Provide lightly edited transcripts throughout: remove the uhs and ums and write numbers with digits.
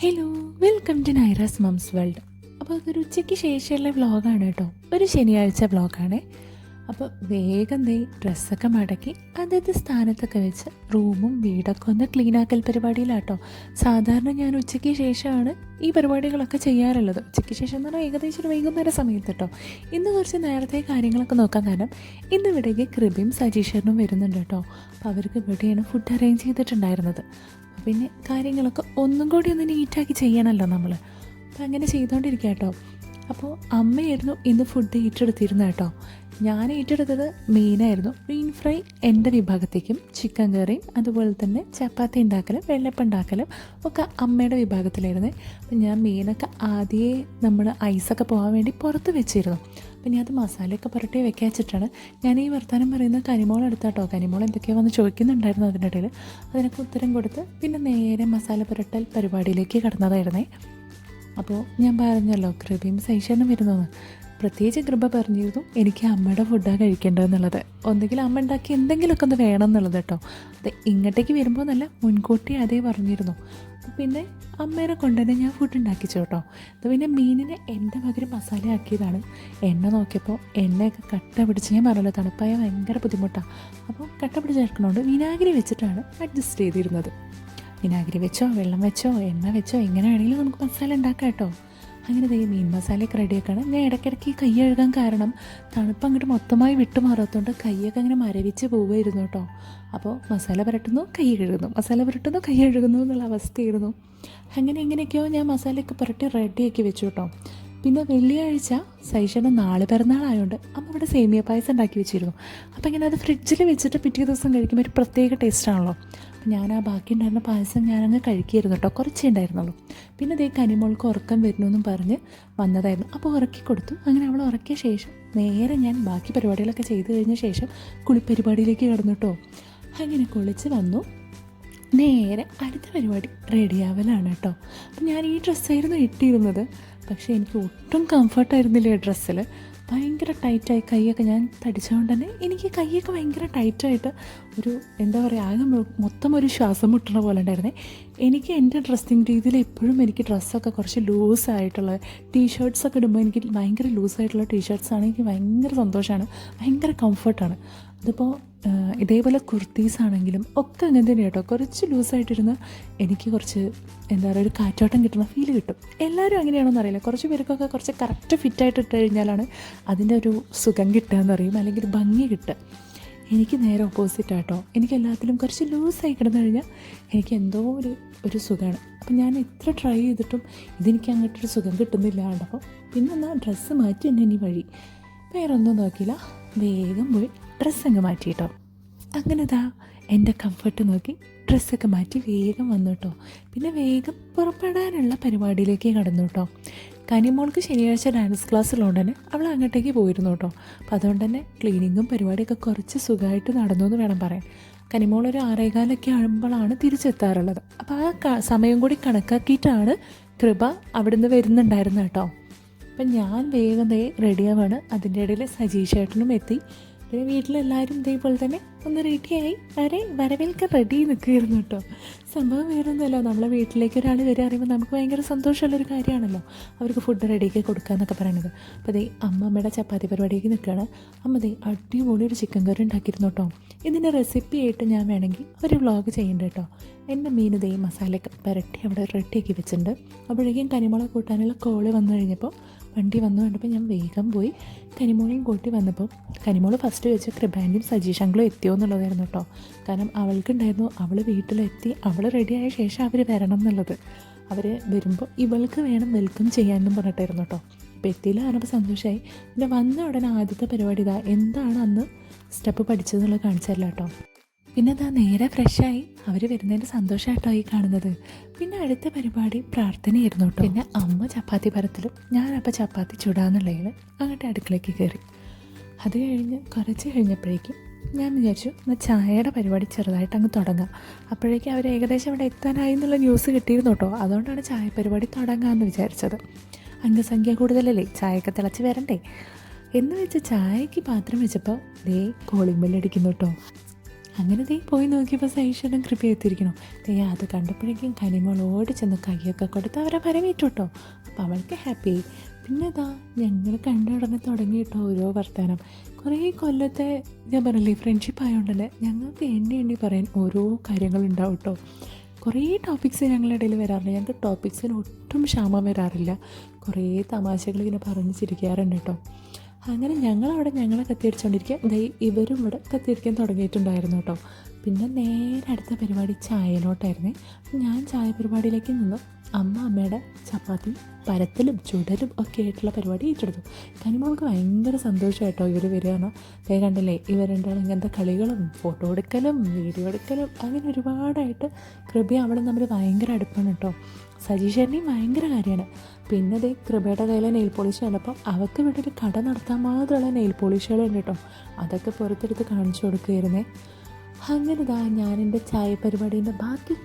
Hello, welcome to Naira's mum's world. അപ്പോൾ അതൊരു ഉച്ചയ്ക്ക് ശേഷമുള്ള വ്ളോഗാണ് കേട്ടോ, ഒരു ശനിയാഴ്ച വ്ളോഗാണ്. അപ്പോൾ വേഗം ഡ്രസ്സൊക്കെ മടക്കി അതായത് സ്ഥാനത്തൊക്കെ വെച്ച് റൂമും വീടൊക്കെ ഒന്ന് ക്ലീനാക്കൽ പരിപാടിയിലാട്ടോ. സാധാരണ ഞാൻ ഉച്ചയ്ക്ക് ശേഷമാണ് ഈ പരിപാടികളൊക്കെ ചെയ്യാറുള്ളത്. ഉച്ചയ്ക്ക് ശേഷം എന്ന് പറഞ്ഞാൽ ഏകദേശം ഒരു വൈകുന്നേര സമയത്ത് കേട്ടോ. ഇന്ന് കുറച്ച് നേരത്തെ കാര്യങ്ങളൊക്കെ നോക്കാൻ കാരണം ഇന്ന് ഇവിടേക്ക് കൃപയും സജീഷനും വരുന്നുണ്ട് കേട്ടോ. അപ്പോൾ അവർക്ക് ഇവിടെയാണ് ഫുഡ് അറേഞ്ച് ചെയ്തിട്ടുണ്ടായിരുന്നത്. പിന്നെ കാര്യങ്ങളൊക്കെ ഒന്നും കൂടി ഒന്ന് നീറ്റാക്കി ചെയ്യണമല്ലോ നമ്മൾ. അപ്പോൾ അങ്ങനെ ചെയ്തുകൊണ്ടിരിക്കുക കേട്ടോ. അപ്പോൾ അമ്മയായിരുന്നു ഇന്ന് ഫുഡ് ഏറ്റെടുത്തിരുന്നത് കേട്ടോ. ഞാൻ ഏറ്റെടുത്തത് മീനായിരുന്നു. മീൻ ഫ്രൈ എൻ്റെ വിഭാഗത്തേക്കും, ചിക്കൻ കറിയും അതുപോലെ തന്നെ ചപ്പാത്തി ഉണ്ടാക്കലും വെള്ളപ്പം ഉണ്ടാക്കലും ഒക്കെ അമ്മയുടെ വിഭാഗത്തിലായിരുന്നു. അപ്പം ഞാൻ മീനൊക്കെ ആദ്യമേ നമ്മൾ ഐസൊക്കെ പോകാൻ വേണ്ടി പുറത്ത് വെച്ചിരുന്നു. അപ്പം ഞാൻ അത് മസാലയൊക്കെ പുരട്ടി വെക്കാൻ വെച്ചിട്ടാണ് ഞാൻ ഈ വർത്തമാനം പറയുന്ന കനിമോൾ എടുത്താട്ടോ. കനിമോൾ എന്തൊക്കെയോ വന്ന് ചോദിക്കുന്നുണ്ടായിരുന്നു അതിൻ്റെ ഇടയിൽ. അതിനൊക്കെ ഉത്തരം കൊടുത്ത് പിന്നെ നേരെ മസാല പുരട്ടൽ പരിപാടിയിലേക്ക് കടന്നതായിരുന്നേ. അപ്പോൾ ഞാൻ പറഞ്ഞല്ലോ കൃപയും സൈഷനും വരുന്നതെന്ന്. പ്രത്യേകിച്ച് കൃപ പറഞ്ഞിരുന്നു എനിക്ക് അമ്മയുടെ ഫുഡാണ് കഴിക്കേണ്ടതെന്നുള്ളത്. ഒന്നുകിൽ അമ്മ ഉണ്ടാക്കി എന്തെങ്കിലുമൊക്കെ ഒന്ന് വേണം എന്നുള്ളത് കേട്ടോ. അത് ഇങ്ങോട്ടേക്ക് വരുമ്പോൾ നല്ല മുൻകൂട്ടി അതേ പറഞ്ഞിരുന്നു. പിന്നെ അമ്മേനെ കൊണ്ടുതന്നെ ഞാൻ ഫുഡ് ഉണ്ടാക്കിച്ചു കേട്ടോ. അത് പിന്നെ മീനിനെ എൻ്റെ പകരം മസാല ആക്കിയതാണ്. എണ്ണ നോക്കിയപ്പോൾ എണ്ണയൊക്കെ കട്ട പിടിച്ച്, ഞാൻ പറഞ്ഞല്ലോ തണുപ്പായ ഭയങ്കര ബുദ്ധിമുട്ടാണ്. അപ്പോൾ കട്ട പിടിച്ച് ചേർക്കണോണ്ട് വിനാഗിരി വെച്ചിട്ടാണ് അഡ്ജസ്റ്റ് ചെയ്തിരുന്നത്. വിനാഗിരി വെച്ചോ വെള്ളം വെച്ചോ എണ്ണ വെച്ചോ എങ്ങനെ വേണമെങ്കിലും നമുക്ക് മസാല ഉണ്ടാക്കാം കേട്ടോ. അങ്ങനെ മീൻ മസാലയൊക്കെ റെഡിയാക്കാണ്. ഞാൻ ഇടയ്ക്കിടയ്ക്ക് കൈ കഴുകാൻ കാരണം തണുപ്പ് അങ്ങോട്ട് മൊത്തമായി വിട്ടുമാറാത്തതുകൊണ്ട് കൈയൊക്കെ അങ്ങനെ മരവിച്ച് പോവുമായിരുന്നു കേട്ടോ. അപ്പോൾ മസാല പുരട്ടുന്നു കൈ കഴുകുന്നു, മസാല പുരട്ടുന്നു കൈ കഴുകുന്നു എന്നുള്ള അവസ്ഥയായിരുന്നു. അങ്ങനെ എങ്ങനെയൊക്കെയോ ഞാൻ മസാലയൊക്കെ പുരട്ടി റെഡിയാക്കി വെച്ചു കേട്ടോ. പിന്നെ വെള്ളിയാഴ്ച സൈഷന് നാളെ പിറന്നാളായതുകൊണ്ട് അമ്മ ഇവിടെ സേമിയ പായസം ഉണ്ടാക്കി വെച്ചിരുന്നു. അപ്പോൾ ഇങ്ങനെ അത് ഫ്രിഡ്ജിൽ വെച്ചിട്ട് പിറ്റേ ദിവസം കഴിക്കുമ്പോൾ ഒരു പ്രത്യേക ടേസ്റ്റാണല്ലോ. അപ്പോൾ ഞാൻ ആ ബാക്കി ഉണ്ടായിരുന്ന പായസം ഞാനങ്ങ് കഴിക്കുകയായിരുന്നു കേട്ടോ. കുറച്ചേ ഉണ്ടായിരുന്നുള്ളൂ. പിന്നെ കനിമോൾക്ക് ഉറക്കം വരുന്നു പറഞ്ഞ് വന്നതായിരുന്നു. അപ്പോൾ ഉറക്കി കൊടുത്തു. അങ്ങനെ അവൾ ഉറക്കിയ ശേഷം നേരെ ഞാൻ ബാക്കി പരിപാടികളൊക്കെ ചെയ്ത് കഴിഞ്ഞ ശേഷം കുളിപ്പരിപാടിയിലേക്ക് കടന്നു കേട്ടോ. അങ്ങനെ കുളിച്ച് വന്നു. നേരെ അടുത്ത പരിപാടി റെഡിയാവലാണ് കേട്ടോ. അപ്പം ഞാൻ ഈ ഡ്രസ്സായിരുന്നു ഇട്ടിരുന്നത്. പക്ഷേ എനിക്ക് ഒട്ടും കംഫർട്ടായിരുന്നില്ല ഈ ഡ്രസ്സിൽ. ഭയങ്കര ടൈറ്റായി കൈയൊക്കെ, ഞാൻ തടിച്ചുകൊണ്ട് തന്നെ എനിക്ക് കൈയൊക്കെ ഭയങ്കര ടൈറ്റായിട്ട് ഒരു എന്താ പറയുക, ആകെ മൊത്തം ഒരു ശ്വാസം മുട്ടണ പോലെ ഉണ്ടായിരുന്നേ. എനിക്ക് എൻ്റെ ഡ്രസ്സിങ് രീതിയിൽ എപ്പോഴും എനിക്ക് ഡ്രസ്സൊക്കെ കുറച്ച് ലൂസായിട്ടുള്ള ടീഷർട്ട്സൊക്കെ ഇടുമ്പോൾ എനിക്ക് ഭയങ്കര ലൂസായിട്ടുള്ള ടീഷർട്ട്സാണ് എനിക്ക് ഭയങ്കര സന്തോഷമാണ്, ഭയങ്കര കംഫർട്ടാണ്. അതിപ്പോൾ ഇതേപോലെ കുർത്തീസ് ആണെങ്കിലും ഒക്കെ അങ്ങനെ തന്നെ കേട്ടോ. കുറച്ച് ലൂസായിട്ടിരുന്ന് എനിക്ക് കുറച്ച് എന്താ പറയുക, ഒരു കാറ്റോട്ടം കിട്ടുന്ന ഫീല് കിട്ടും. എല്ലാവരും അങ്ങനെയാണോന്ന് അറിയില്ല. കുറച്ച് പേർക്കൊക്കെ കുറച്ച് കറക്റ്റ് ഫിറ്റായിട്ട് ഇട്ട് കഴിഞ്ഞാലാണ് അതിൻ്റെ ഒരു സുഖം കിട്ടുക എന്ന് പറയും, അല്ലെങ്കിൽ ഭംഗി കിട്ടുക. എനിക്ക് നേരെ ഓപ്പോസിറ്റ് ആട്ടോ. എനിക്ക് എല്ലാത്തിലും കുറച്ച് ലൂസായി കിടന്നു കഴിഞ്ഞാൽ എനിക്ക് എന്തോ ഒരു സുഖമാണ്. അപ്പം ഞാൻ എത്ര ട്രൈ ചെയ്തിട്ടും ഇതെനിക്ക് അങ്ങോട്ടൊരു സുഖം കിട്ടുന്നില്ല. അപ്പോൾ പിന്നെ എന്നാൽ ഡ്രസ്സ് മാറ്റി തന്നെ ഇനി വഴി. വേറെ ഒന്നും നോക്കിയില്ല, വേഗം പോയി ഡ്രസ്സങ്ങ് മാറ്റി കേട്ടോ. അങ്ങനെ എൻ്റെ കംഫർട്ട് നോക്കി ഡ്രസ്സൊക്കെ മാറ്റി വേഗം വന്നു കേട്ടോ. പിന്നെ വേഗം പുറപ്പെടാനുള്ള പരിപാടിയിലേക്ക് കടന്നു കേട്ടോ. കനിമോൾക്ക് ശനിയാഴ്ച ഡാൻസ് ക്ലാസ് ഉള്ളതുകൊണ്ട് തന്നെ അവൾ അങ്ങോട്ടേക്ക് പോയിരുന്നു കേട്ടോ. അപ്പോൾ അതുകൊണ്ട് തന്നെ ക്ലീനിങ്ങും പരിപാടിയൊക്കെ കുറച്ച് സുഖമായിട്ട് നടന്നു എന്ന് വേണം പറയാൻ. കനിമോൾ ഒരു 6:15 ആകുമ്പോഴാണ് തിരിച്ചെത്താറുള്ളത്. അപ്പോൾ ആ സമയം കൂടി കണക്കാക്കിയിട്ടാണ് കൃപ അവിടുന്ന് വരുന്നുണ്ടായിരുന്നത് കേട്ടോ. അപ്പം ഞാൻ വേഗം റെഡിയാവാണ്. അതിൻ്റെ ഇടയിൽ സജീഷ് ചേട്ടനും എത്തി. പിന്നെ വീട്ടിലെല്ലാവരും ഇതേപോലെ തന്നെ ഒന്ന് റെഡിയായി വരവേൽക്കാൻ റെഡി നിൽക്കുകയായിരുന്നു കേട്ടോ. സംഭവം വേറൊന്നുമല്ല, നമ്മളെ വീട്ടിലേക്ക് ഒരാൾ വരെ അറിയുമ്പോൾ നമുക്ക് ഭയങ്കര സന്തോഷമുള്ളൊരു കാര്യമാണല്ലോ അവർക്ക് ഫുഡ് റെഡിയാക്കി കൊടുക്കുക എന്നൊക്കെ പറയുന്നത്. അപ്പോൾ അമ്മയുടെ ചപ്പാത്തി പരിപാടിക്ക് നിൽക്കുകയാണ്. അമ്മ അടിപൊളി ഒരു ചിക്കൻ കറി ഉണ്ടാക്കിയിരുന്നു കേട്ടോ. ഇതിൻ്റെ റെസിപ്പി ആയിട്ട് ഞാൻ വേണമെങ്കിൽ ഒരു വ്ളോഗ് ചെയ്യുന്നുണ്ട് കേട്ടോ. എൻ്റെ മീൻ മസാലയൊക്കെ പുരട്ടി അവിടെ റെഡിയാക്കി വെച്ചിട്ടുണ്ട്. അപ്പോഴേക്കും കനിമോളെ കൂട്ടാനുള്ള കോള് വന്നു കഴിഞ്ഞപ്പോൾ വണ്ടി വന്നു കണ്ടപ്പോൾ ഞാൻ വേഗം പോയി കനിമോളെയും കൂട്ടി വന്നപ്പോൾ കനിമോൾ ഫസ്റ്റ് വെച്ച് കൃപാൻ്റെയും സജീഷ് അങ്കിളും എത്തിയോ എന്നുള്ളതായിരുന്നു കേട്ടോ. കാരണം അവൾക്കുണ്ടായിരുന്നു അവൾ വീട്ടിലെത്തി അവൾ റെഡിയായ ശേഷം അവർ വരണം എന്നുള്ളത്. അവർ വരുമ്പോൾ ഇവൾക്ക് വേണം വെൽക്കം ചെയ്യാമെന്നും പറഞ്ഞിട്ടായിരുന്നു കേട്ടോ. അപ്പോൾ എത്തിയില്ല പറഞ്ഞപ്പോൾ സന്തോഷമായി. പിന്നെ വന്ന ഉടനെ ആദ്യത്തെ പരിപാടി എന്താണ് അന്ന് സ്റ്റെപ്പ് പഠിച്ചതെന്നുള്ളത് കാണിച്ചല്ല കേട്ടോ. പിന്നെ നേരെ ഫ്രഷായി അവർ വരുന്നതിൻ്റെ സന്തോഷമായിട്ടോ ഈ കാണുന്നത്. പിന്നെ അടുത്ത പരിപാടി പ്രാർത്ഥനയായിരുന്നു കേട്ടോ. പിന്നെ അമ്മ ചപ്പാത്തി പരത്തലും ഞാനപ്പോൾ ചപ്പാത്തി ചുടാന്നുള്ളതിൽ അങ്ങോട്ട് അടുക്കളയ്ക്ക് കയറി. അത് കഴിഞ്ഞ് കുറച്ച് കഴിഞ്ഞപ്പോഴേക്കും ഞാൻ വിചാരിച്ചു എന്നാൽ ചായയുടെ പരിപാടി ചെറുതായിട്ട് അങ്ങ് തുടങ്ങാം. അപ്പോഴേക്കും അവർ ഏകദേശം അവിടെ എത്താനായി എന്നുള്ള ന്യൂസ് കിട്ടിയിരുന്നു കേട്ടോ. അതുകൊണ്ടാണ് ചായ പരിപാടി തുടങ്ങാമെന്ന് വിചാരിച്ചത്. അംഗസംഖ്യ കൂടുതലല്ലേ, ചായയൊക്കെ തിളച്ച് വരണ്ടേ എന്ന് വെച്ച് ചായക്ക് പാത്രം വെച്ചപ്പോൾ കോളിംഗ് ബെല്ലടിക്കുന്നു കേട്ടോ. അങ്ങനെ ദേ പോയി നോക്കിയപ്പോൾ സൈഷേട്ടൻ കൃപ എത്തിയിരിക്കണം. ദേ അത് കണ്ടപ്പോഴേക്കും കനിമോൾ ഓടി ചെന്ന് കൈയൊക്കെ കൊടുത്ത് അവരെ വരവേറ്റു കേട്ടോ. അപ്പോൾ അവൾക്ക് ഹാപ്പി. പിന്നെ ഇതാ ഞങ്ങൾ കണ്ട ഉടനെ തുടങ്ങി കേട്ടോ ഓരോ വർത്തമാനം. കുറേ കൊല്ലത്തെ ഞാൻ പറഞ്ഞില്ലേ ഫ്രണ്ട്ഷിപ്പ് ആയതുകൊണ്ട് തന്നെ ഞങ്ങൾക്ക് എണ്ണി പറയാൻ ഓരോ കാര്യങ്ങളുണ്ടാവും കേട്ടോ. കുറേ ടോപ്പിക്സ് ഞങ്ങളുടെ ഇടയിൽ വരാറില്ല. ഞങ്ങൾക്ക് ടോപ്പിക്സിന് ഒട്ടും ക്ഷാമം വരാറില്ല. കുറേ തമാശകൾ ഇങ്ങനെ പറഞ്ഞ് ചിരിക്കാറുണ്ട് കേട്ടോ. അങ്ങനെ ഞങ്ങളവിടെ ഞങ്ങളെ കത്തിയടിച്ചുകൊണ്ടിരിക്കുക. ഇവരും ഇവിടെ കത്തിയടിക്കാൻ തുടങ്ങിയിട്ടുണ്ടായിരുന്നു കേട്ടോ. പിന്നെ നേരെ അടുത്ത പരിപാടി ചായയിലോട്ടായിരുന്നേ. ഞാൻ ചായ പരിപാടിയിലേക്ക് നിന്നു. അമ്മയുടെ ചപ്പാത്തി പരത്തലും ചുടലും ഒക്കെ ആയിട്ടുള്ള പരിപാടി ഏറ്റെടുത്തു. കനിമോൾക്ക് ഭയങ്കര സന്തോഷമായിട്ടോ ഇവർ വരികയാണ്. കണ്ടില്ലേ ഇവർ രണ്ടാളും ഇങ്ങനത്തെ കളികളും ഫോട്ടോ എടുക്കലും വീഡിയോ എടുക്കലും അങ്ങനെ ഒരുപാടായിട്ട് കൃപ അവിടെ നമ്മൾ ഭയങ്കര അടുപ്പാണ് കേട്ടോ. സജീഷേട്ടനെയും ഭയങ്കര കാര്യമാണ്. പിന്നെ അതേ കൃപയുടെ കയ്യിലെ നെയിൽ പോളിഷ് കണ്ടപ്പം അവൾക്ക് ഇവിടെ ഒരു കട നടത്താൻ മാത്രമുള്ള നെയിൽ പോളിഷുകളുണ്ട് കേട്ടോ. അതൊക്കെ പുറത്തെടുത്ത് കാണിച്ചു കൊടുക്കുകയായിരുന്നേ. അങ്ങനെ ഞാൻ എൻ്റെ ചായ പരിപാടീൻ്റെ ബാക്കി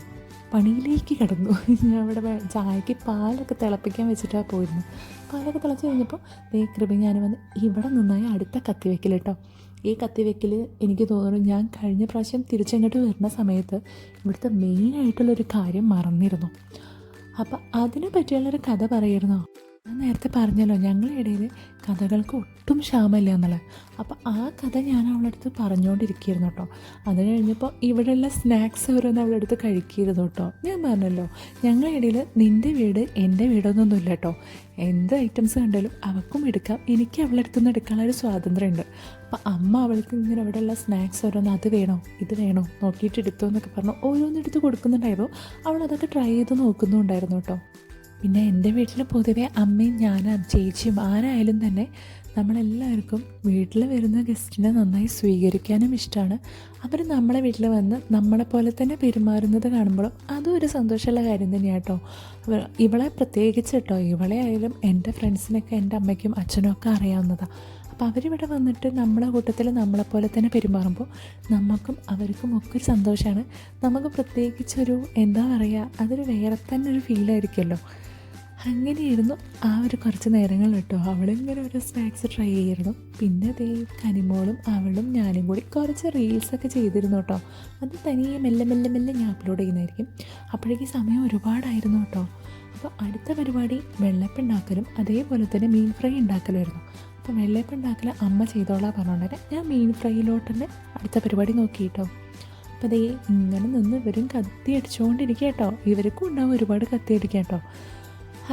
പണിയിലേക്ക് കിടന്നു. ഞാൻ അവിടെ ചായക്ക് പാലൊക്കെ തിളപ്പിക്കാൻ വെച്ചിട്ടാണ് പോയിരുന്നു. പാലൊക്കെ തിളച്ച് കഴിഞ്ഞപ്പോൾ കൃപ ഞാൻ വന്ന് ഇവിടെ നിന്നായി അടുത്ത കത്തി വെക്കൽ കേട്ടോ. ഈ കത്തി വെക്കൽ എനിക്ക് തോന്നുന്നു ഞാൻ കഴിഞ്ഞ പ്രാവശ്യം തിരിച്ചങ്ങോട്ട് വരുന്ന സമയത്ത് ഇവിടുത്തെ മെയിനായിട്ടുള്ളൊരു കാര്യം മറന്നിരുന്നു. അപ്പം അതിനെ പറ്റിയുള്ളൊരു കഥ പറയായിരുന്നോ. ഞാൻ നേരത്തെ പറഞ്ഞല്ലോ ഞങ്ങളുടെ ഇടയിൽ കഥകൾക്ക് ഒട്ടും ക്ഷാമമില്ല എന്നുള്ളത്. അപ്പോൾ ആ കഥ ഞാൻ അവളുടെ അടുത്ത് പറഞ്ഞുകൊണ്ടിരിക്കുകയായിരുന്നു കേട്ടോ. അത് കഴിഞ്ഞപ്പോൾ ഇവിടെയുള്ള സ്നാക്സ് ഓരോന്ന് അവളുടെ അടുത്ത് കഴിക്കരുത് കേട്ടോ. ഞാൻ പറഞ്ഞല്ലോ ഞങ്ങളുടെ ഇടയിൽ നിൻ്റെ വീട് എൻ്റെ വീടൊന്നൊന്നുമില്ല കേട്ടോ. എന്ത് ഐറ്റംസ് കണ്ടാലും അവൾക്കും എടുക്കാം, എനിക്ക് അവളുടെ അടുത്തുനിന്ന് എടുക്കാനുള്ള ഒരു സ്വാതന്ത്ര്യമുണ്ട്. അപ്പോൾ അമ്മ അവൾക്ക് ഇങ്ങനെ ഇവിടെയുള്ള സ്നാക്സ് ഓരോന്ന് അത് വേണോ ഇത് വേണോ നോക്കിയിട്ട് എടുത്തോ എന്നൊക്കെ പറഞ്ഞു ഓരോന്നെടുത്ത് കൊടുക്കുന്നുണ്ടായിരുന്നു. അവളതൊക്കെ ട്രൈ ചെയ്ത് നോക്കുന്നുണ്ടായിരുന്നു കേട്ടോ. പിന്നെ എൻ്റെ വീട്ടിൽ പൊതുവെ അമ്മയും ഞാനും ചേച്ചിയും ആരായാലും തന്നെ നമ്മളെല്ലാവർക്കും വീട്ടിൽ വരുന്ന ഗസ്റ്റിനെ നന്നായി സ്വീകരിക്കാനും ഇഷ്ടമാണ്. അവർ നമ്മളെ വീട്ടിൽ വന്ന് നമ്മളെപ്പോലെ തന്നെ പെരുമാറുന്നത് കാണുമ്പോഴും അതും ഒരു സന്തോഷമുള്ള കാര്യം തന്നെയാണ് കേട്ടോ. ഇവളെ പ്രത്യേകിച്ച് കേട്ടോ, ഇവളെ ആയാലും എൻ്റെ ഫ്രണ്ട്സിനൊക്കെ എൻ്റെ അമ്മയ്ക്കും അച്ഛനും ഒക്കെ അറിയാവുന്നതാണ്. അപ്പോൾ അവരിവിടെ വന്നിട്ട് നമ്മളെ കൂട്ടത്തിൽ നമ്മളെപ്പോലെ തന്നെ പെരുമാറുമ്പോൾ നമുക്കും അവർക്കും ഒക്കെ ഒരു സന്തോഷമാണ്. നമുക്ക് പ്രത്യേകിച്ചൊരു എന്താ പറയുക അതൊരു വേറെ തന്നെ ഒരു ഫീലായിരിക്കുമല്ലോ. അങ്ങനെയായിരുന്നു ആ ഒരു കുറച്ച് നേരങ്ങൾ കേട്ടോ. അവളിങ്ങനെ ഒരു സ്നാക്സ് ട്രൈ ചെയ്യായിരുന്നു. പിന്നെ കനിമോളും അവളും ഞാനും കൂടി കുറച്ച് റീൽസൊക്കെ ചെയ്തിരുന്നു കേട്ടോ. അത് തനിയെ മെല്ലെ ഞാൻ അപ്ലോഡ് ചെയ്യുന്നതായിരിക്കും. അപ്പോഴേക്കും സമയം ഒരുപാടായിരുന്നു കേട്ടോ. അപ്പോൾ അടുത്ത പരിപാടി വെള്ളപ്പം ഉണ്ടാക്കലും അതേപോലെ തന്നെ മീൻ ഫ്രൈ ഉണ്ടാക്കലുമായിരുന്നു. അപ്പോൾ വെള്ളപ്പം ഉണ്ടാക്കൽ അമ്മ ചെയ്തോളാം പറഞ്ഞുകൊണ്ടേ ഞാൻ മീൻ ഫ്രൈയിലോട്ട് തന്നെ അടുത്ത പരിപാടി നോക്കി കേട്ടോ. അപ്പോൾ ഇങ്ങനെ നിന്ന് ഇവരും കത്തി അടിച്ചുകൊണ്ടിരിക്കുക കേട്ടോ. ഇവർക്കും ഉണ്ടാവും ഒരുപാട് കത്തി അടിക്കുക കേട്ടോ.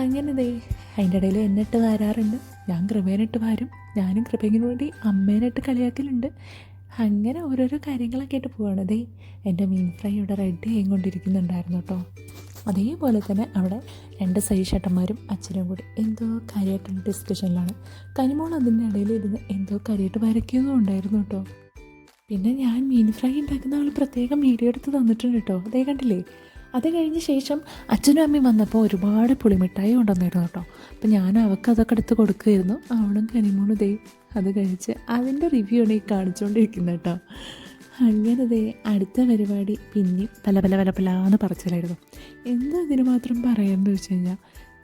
അങ്ങനെ അതിൻ്റെ ഇടയിൽ എന്നിട്ട് വാരാറുണ്ട്, ഞാൻ കൃപേനിട്ട് വാരും, ഞാനും കൃപയ്ക്കിന് വേണ്ടി അമ്മേനിട്ട് കളിയാക്കലുണ്ട്. അങ്ങനെ ഓരോരോ കാര്യങ്ങളൊക്കെ ആയിട്ട് പോവാണ്. എൻ്റെ മീൻ ഫ്രൈ ഇവിടെ റെഡി ആയിക്കൊണ്ടിരിക്കുന്നുണ്ടായിരുന്നു കേട്ടോ. അതേപോലെ തന്നെ അവിടെ 2 സൈഷേട്ടന്മാരും അച്ഛനും കൂടി എന്തോ കാര്യമായിട്ടുള്ള ഡിസ്കഷനിലാണ്. കനിമോൾ അതിൻ്റെ ഇടയിൽ ഇരുന്ന് എന്തോ കാര്യമായിട്ട് വരയ്ക്കുന്നതും ഉണ്ടായിരുന്നു കേട്ടോ. പിന്നെ ഞാൻ മീൻ ഫ്രൈ ഉണ്ടാക്കുന്ന ആൾ പ്രത്യേകം വീഡിയോ എടുത്ത് തന്നിട്ടുണ്ട് കേട്ടോ. കണ്ടില്ലേ. അത് കഴിഞ്ഞ ശേഷം അച്ഛനും അമ്മയും വന്നപ്പോൾ ഒരുപാട് പുളിമിഠായി കൊണ്ടുവന്നിരുന്നു കേട്ടോ. അപ്പം ഞാൻ അവൾക്ക് അതൊക്കെ എടുത്ത് കൊടുക്കുമായിരുന്നു. അവളും കനിമോളും അത് കഴിച്ച് അതിൻ്റെ റിവ്യൂ ആണ് ഈ കാണിച്ചുകൊണ്ടിരിക്കുന്നത് കേട്ടോ. അങ്ങനെ അടുത്ത പരിപാടി പിന്നെയും പല പറച്ചിലായിരുന്നു. എന്താ അതിന് മാത്രം പറയാമെന്ന് വെച്ച് കഴിഞ്ഞാൽ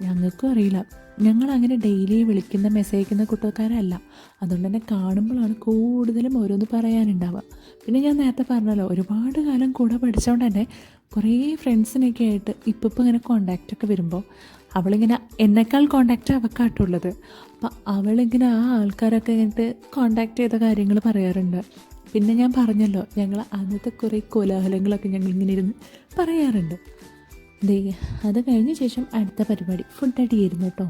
ഞങ്ങൾക്കും അറിയില്ല. ഞങ്ങളങ്ങനെ ഡെയിലി വിളിക്കുന്ന മെസ്സേജ് അയക്കുന്ന കൂട്ടക്കാരല്ല. അതുകൊണ്ട് തന്നെ കാണുമ്പോഴാണ് കൂടുതലും ഓരോന്ന് പറയാനുണ്ടാവുക. പിന്നെ ഞാൻ നേരത്തെ പറഞ്ഞല്ലോ ഒരുപാട് കാലം കൂടെ പഠിച്ചതുകൊണ്ട് തന്നെ കുറേ ഫ്രണ്ട്സിനൊക്കെ ആയിട്ട് ഇപ്പോൾ ഇങ്ങനെ കോണ്ടാക്റ്റൊക്കെ വരുമ്പോൾ അവളിങ്ങനെ എന്നെക്കാൾ കോണ്ടാക്റ്റ് അവൾക്കാട്ടുള്ളത്. അപ്പം അവളിങ്ങനെ ആ ആൾക്കാരൊക്കെ ആയിട്ട് കോണ്ടാക്റ്റ് ചെയ്ത കാര്യങ്ങൾ പറയാറുണ്ട്. പിന്നെ ഞാൻ പറഞ്ഞല്ലോ ഞങ്ങൾ അന്നത്തെ കുറേ കോലാഹലങ്ങളൊക്കെ ഞങ്ങളിങ്ങനെ ഇരുന്ന് പറയാറുണ്ട്. അത് കഴിഞ്ഞ ശേഷം അടുത്ത പരിപാടി ഫുഡ് അടിയായിരുന്നു കേട്ടോ.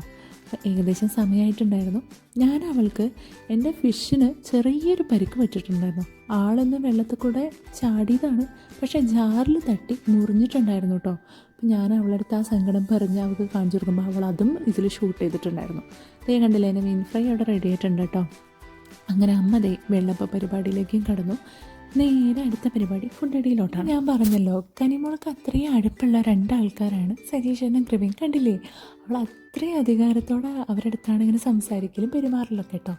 ഏകദേശം സമയമായിട്ടുണ്ടായിരുന്നു. ഞാൻ അവൾക്ക് എൻ്റെ ഫിഷിന് ചെറിയൊരു പരിക്ക് പറ്റിയിട്ടുണ്ടായിരുന്നു. ആളൊന്ന് വെള്ളത്തിൽ കൂടെ ചാടിയതാണ്, പക്ഷേ ജാറിൽ തട്ടി മുറിഞ്ഞിട്ടുണ്ടായിരുന്നു കേട്ടോ. അപ്പം ഞാൻ അവളടുത്ത് ആ സങ്കടം പറഞ്ഞ് അവൾക്ക് കാണിച്ചു കൊടുക്കുമ്പോൾ അവൾ അതും ഇതിൽ ഷൂട്ട് ചെയ്തിട്ടുണ്ടായിരുന്നു. കണ്ടില്ലേ എൻ്റെ മീൻ ഫ്രൈ അവിടെ റെഡി ആയിട്ടുണ്ട് കേട്ടോ. അങ്ങനെ അമ്മ വെള്ളപ്പ പരിപാടിയിലേക്കും കടന്നു. നേരെ അടുത്ത പരിപാടി ഫുഡ് അടിയിലോട്ടാണ്. ഞാൻ പറഞ്ഞല്ലോ കനിമോൾക്ക് അത്രയും അടുപ്പുള്ള 2 ആൾക്കാരാണ് സജീഷനും കൃപയും. കണ്ടില്ലേ അവൾ അത്രയും അധികാരത്തോടെ അവരുടെ അടുത്താണ് ഇങ്ങനെ സംസാരിക്കലും പെരുമാറലൊക്കെ കേട്ടോ.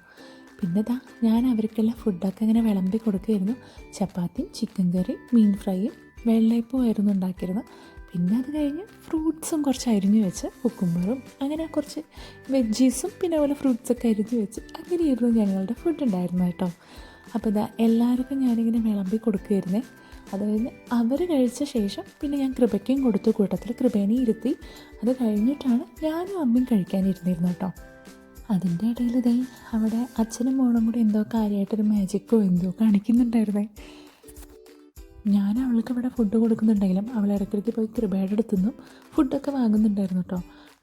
പിന്നെ ഞാൻ അവർക്കെല്ലാം ഫുഡൊക്കെ ഇങ്ങനെ വിളമ്പി കൊടുക്കുമായിരുന്നു. ചപ്പാത്തിയും ചിക്കൻ കറി മീൻ ഫ്രൈയും വെള്ളയപ്പവും ആയിരുന്നു ഉണ്ടാക്കിയിരുന്നത്. പിന്നെ അത് കഴിഞ്ഞ് ഫ്രൂട്ട്സും കുറച്ച് അരിഞ്ഞു വെച്ച് കുക്കുമ്പറും അങ്ങനെ കുറച്ച് വെജീസും പിന്നെ അതുപോലെ ഫ്രൂട്ട്സൊക്കെ അരിഞ്ഞു വെച്ച് അങ്ങനെയായിരുന്നു ഞങ്ങളുടെ ഫുഡ് ഉണ്ടായിരുന്നു കേട്ടോ. അപ്പോൾ ഇതാ എല്ലാവർക്കും ഞാനിങ്ങനെ വിളമ്പി കൊടുക്കുമായിരുന്നേ. അത് കഴിഞ്ഞ് അവർ കഴിച്ച ശേഷം പിന്നെ ഞാൻ കൃപയ്ക്കും കൊടുത്തു. കൂട്ടത്തിൽ കൃപേനെ ഇരുത്തി. അത് കഴിഞ്ഞിട്ടാണ് ഞാനും അമ്മയും കഴിക്കാനിരുന്നിരുന്നു കേട്ടോ. അതിൻ്റെ ഇടയിൽ ഇതേ അവിടെ അച്ഛനും മോളും കൂടി എന്തോ കാര്യമായിട്ടൊരു മാജിക്കോ എന്തോ കാണിക്കുന്നുണ്ടായിരുന്നേ. ഞാൻ അവൾക്ക് ഇവിടെ ഫുഡ് കൊടുക്കുന്നുണ്ടെങ്കിലും അവൾ ഇടയ്ക്കിടയ്ക്ക് പോയി കൃപയുടെ അടുത്തുനിന്നും ഫുഡൊക്കെ വാങ്ങുന്നുണ്ടായിരുന്നു കേട്ടോ.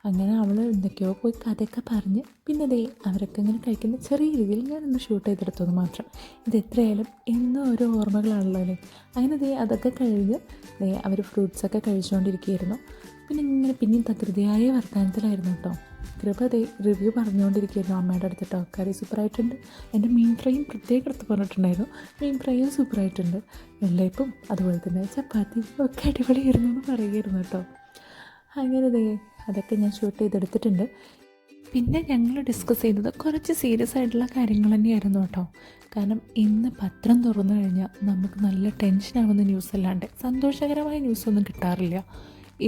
അങ്ങനെ അവൾ എന്തൊക്കെയോ പോയി കഥയൊക്കെ പറഞ്ഞ് പിന്നെ ദേ അവരൊക്കെ ഇങ്ങനെ കഴിക്കുന്ന ചെറിയ രീതിയിൽ ഞാനൊന്ന് ഷൂട്ട് ചെയ്തെടുത്തത് മാത്രം. ഇത് എത്രയായാലും എന്നും ഓരോ ഓർമ്മകളാണല്ലോ അല്ലേ. അങ്ങനെ ദേ അതൊക്കെ കഴിഞ്ഞ് ദേ അവർ ഫ്രൂട്ട്സൊക്കെ കഴിച്ചുകൊണ്ടിരിക്കുകയായിരുന്നു. പിന്നെ ഇങ്ങനെ പിന്നെയും തകൃതിയായ വർത്തമാനത്തിലായിരുന്നു കേട്ടോ. കൃപ ദേ റിവ്യൂ പറഞ്ഞുകൊണ്ടിരിക്കുകയായിരുന്നു അമ്മയുടെ അടുത്ത് കേട്ടോ. കറി സൂപ്പറായിട്ടുണ്ട്, എൻ്റെ മീൻ ഫ്രൈയും പ്രത്യേകം എടുത്ത് പറഞ്ഞിട്ടുണ്ടായിരുന്നു. മീൻ ഫ്രൈയും സൂപ്പറായിട്ടുണ്ട്, വെള്ളയപ്പും അതുപോലെ തന്നെ ചപ്പാത്തിയും ഒക്കെ അടിപൊളിയായിരുന്നു എന്ന് പറയുമായിരുന്നു കേട്ടോ. അങ്ങനെ ദേ അതൊക്കെ ഞാൻ ഷൂട്ട് ചെയ്തെടുത്തിട്ടുണ്ട്. പിന്നെ ഞങ്ങൾ ഡിസ്കസ് ചെയ്തത് കുറച്ച് സീരിയസ് ആയിട്ടുള്ള കാര്യങ്ങൾ തന്നെയായിരുന്നു കേട്ടോ. കാരണം ഇന്ന് പത്രം തുറന്നു കഴിഞ്ഞാൽ നമുക്ക് നല്ല ടെൻഷനാവുന്ന ന്യൂസ് അല്ലാണ്ട് സന്തോഷകരമായ ന്യൂസൊന്നും കിട്ടാറില്ല.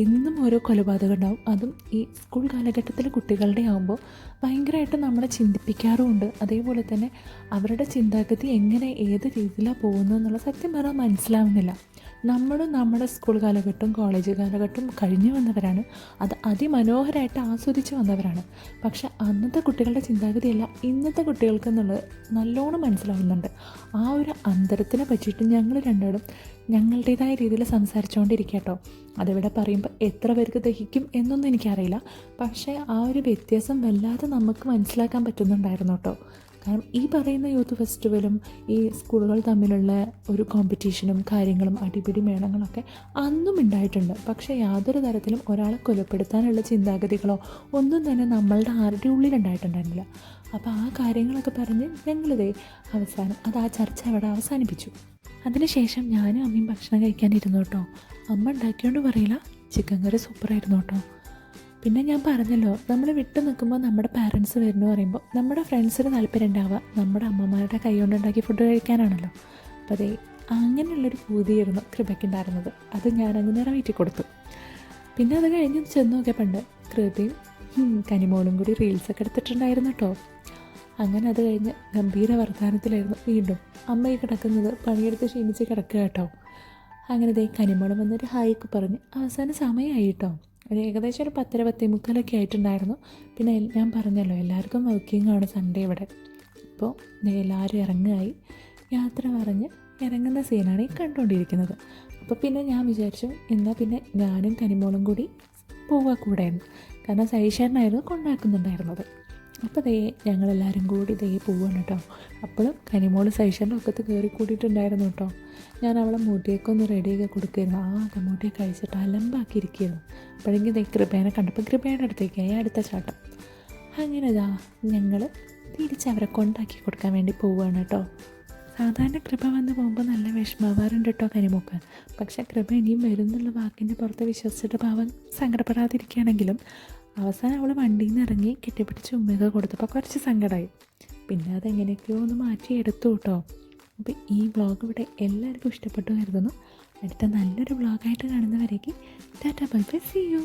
എന്നും ഓരോ കൊലപാതകം ഉണ്ടാവും. അതും ഈ സ്കൂൾ കാലഘട്ടത്തിൽ കുട്ടികളുടെ ആകുമ്പോൾ ഭയങ്കരമായിട്ട് നമ്മളെ ചിന്തിപ്പിക്കാറുമുണ്ട്. അതേപോലെ തന്നെ അവരുടെ ചിന്താഗതി എങ്ങനെ ഏത് രീതിയിലാണ് പോകുന്നത് എന്നുള്ള സത്യം പറഞ്ഞാൽ മനസ്സിലാവുന്നില്ല. നമ്മളും നമ്മുടെ സ്കൂൾ കാലഘട്ടം കോളേജ് കാലഘട്ടം കഴിഞ്ഞു വന്നവരാണ്. അത് അതിമനോഹരമായിട്ട് ആസ്വദിച്ച് വന്നവരാണ്. പക്ഷെ അന്നത്തെ കുട്ടികളുടെ ചിന്താഗതിയല്ല ഇന്നത്തെ കുട്ടികൾക്ക് എന്നുള്ളത് നല്ലോണം മനസ്സിലാവുന്നുണ്ട്. ആ ഒരു അന്തരത്തിനെ പറ്റിയിട്ട് ഞങ്ങൾ രണ്ടാളും ഞങ്ങളുടേതായ രീതിയിൽ സംസാരിച്ചുകൊണ്ടിരിക്കുക കേട്ടോ. അതിവിടെ പറയുമ്പോൾ എത്ര പേർക്ക് ദഹിക്കും എന്നൊന്നും എനിക്കറിയില്ല. പക്ഷേ ആ ഒരു വ്യത്യാസം വല്ലാതെ നമുക്ക് മനസ്സിലാക്കാൻ പറ്റുന്നുണ്ടായിരുന്നു കേട്ടോ. കാരണം ഈ പറയുന്ന യൂത്ത് ഫെസ്റ്റിവലും ഈ സ്കൂളുകൾ തമ്മിലുള്ള ഒരു കോമ്പറ്റീഷനും കാര്യങ്ങളും അടിപിടി മേളങ്ങളൊക്കെ അന്നും ഉണ്ടായിട്ടുണ്ട്. പക്ഷേ യാതൊരു തരത്തിലും ഒരാളെ കൊലപ്പെടുത്താനുള്ള ചിന്താഗതികളോ ഒന്നും തന്നെ നമ്മളുടെ ആരുടെ ഉള്ളിലുണ്ടായിട്ടുണ്ടായിരുന്നില്ല. അപ്പോൾ ആ കാര്യങ്ങളൊക്കെ പറഞ്ഞ് ഞങ്ങളിതേ അവസാനം ആ ചർച്ച അവിടെ അവസാനിപ്പിച്ചു. അതിനുശേഷം ഞാനും അമ്മയും ഭക്ഷണം കഴിക്കാനിരുന്നു കേട്ടോ. അമ്മ ഉണ്ടാക്കിയോണ്ട് പറയില്ല, ചിക്കൻ കറി സൂപ്പറായിരുന്നു കേട്ടോ. പിന്നെ ഞാൻ പറഞ്ഞല്ലോ, നമ്മൾ വിട്ടു നിൽക്കുമ്പോൾ നമ്മുടെ പാരൻസ് വരുന്നു പറയുമ്പോൾ നമ്മുടെ ഫ്രണ്ട്സിന് താല്പര്യം ഉണ്ടാവുക നമ്മുടെ അമ്മമാരുടെ കൈ കൊണ്ടുണ്ടാക്കി ഫുഡ് കഴിക്കാനാണല്ലോ. അപ്പോൾ അതേ അങ്ങനെയുള്ളൊരു പൂതിയായിരുന്നു കൃപയ്ക്കുണ്ടായിരുന്നത്. അത് ഞാനങ്ങ് നിറവേറ്റി കൊടുത്തു. പിന്നെ അത് കഴിഞ്ഞ് ചെന്ന് നോക്കിയപ്പോണ്ട് കൃപയും കനിമോളും കൂടി റീൽസൊക്കെ എടുത്തിട്ടുണ്ടായിരുന്നു കേട്ടോ. അങ്ങനെ അത് കഴിഞ്ഞ് ഗംഭീര വർത്തമാനത്തിലായിരുന്നു. വീണ്ടും അമ്മ ഈ കിടക്കുന്നത് പണിയെടുത്ത് ക്ഷീണിച്ച് കിടക്കുക കേട്ടോ. അങ്ങനെ ദേ കനിമോളും വന്നൊരു ഹായൊക്കെ പറഞ്ഞ് അവസാനം സമയമായി കേട്ടോ. ഒരു ഏകദേശം ഒരു 10:30 ആയിട്ടുണ്ടായിരുന്നു. പിന്നെ ഞാൻ പറഞ്ഞല്ലോ എല്ലാവർക്കും വർക്കിംഗ് ആണ് സൺഡേ ഇവിടെ. അപ്പോൾ എല്ലാവരും ഇറങ്ങായി യാത്ര പറഞ്ഞ് ഇറങ്ങുന്ന സീനാണ് ഈ കണ്ടുകൊണ്ടിരിക്കുന്നത്. അപ്പോൾ പിന്നെ ഞാൻ വിചാരിച്ചു എന്നാൽ പിന്നെ ഞാനും കനിമോളും കൂടി പോവാൻ കൂടെയായിരുന്നു. കാരണം സൈഷേട്ടനായിരുന്നു കൊണ്ടാക്കുന്നുണ്ടായിരുന്നത്. അപ്പോൾ ദേ ഞങ്ങളെല്ലാവരും കൂടി ദേ പോവാണ് കേട്ടോ. അപ്പോഴും കനിമോള് സൈഷൻ്റെ ഒക്കത്ത് കയറി കൂടിയിട്ടുണ്ടായിരുന്നു കേട്ടോ. ഞാൻ അവളെ മുടിയൊക്കെ ഒന്ന് റെഡിയൊക്കെ കൊടുക്കുമായിരുന്നു. ആകെ മുടിയൊക്കെ കഴിച്ചിട്ട് അലമ്പാക്കിയിരിക്കുകയായിരുന്നു. അപ്പോഴെങ്കിൽ ദേ കൃപേനെ കണ്ടപ്പോൾ കൃപയുടെ അടുത്തേക്കായി അടുത്ത ചാട്ടം. അങ്ങനെ ഇതാ ഞങ്ങൾ തിരിച്ചവരെ കൊണ്ടാക്കി കൊടുക്കാൻ വേണ്ടി പോവുകയാണ് കേട്ടോ. സാധാരണ കൃപ വന്ന് പോകുമ്പോൾ നല്ല വിഷമാവാറുണ്ട് കേട്ടോ കനിമോക്ക്. പക്ഷേ കൃപ ഇനിയും വരുന്നുള്ള വാക്കിൻ്റെ പുറത്ത് വിശ്വസിച്ചിട്ട് പാവം സങ്കടപ്പെടാതിരിക്കുകയാണെങ്കിലും അവസാനം അവൾ വണ്ടിയിൽ നിന്ന് ഇറങ്ങി കെട്ടിപ്പിടിച്ച് ഉമ്മയൊക്കെ കൊടുത്തപ്പോൾ കുറച്ച് സങ്കടമായി. പിന്നെ അതെങ്ങനെയൊക്കെയോ ഒന്ന് മാറ്റിയെടുത്തു കേട്ടോ. അപ്പോൾ ഈ വ്ളോഗ് ഇവിടെ എല്ലാവർക്കും ഇഷ്ടപ്പെട്ടു കരുതുന്നു. അടുത്ത നല്ലൊരു വ്ളോഗായിട്ട് കാണുന്നവരേക്ക് ta ta bye bye, see U.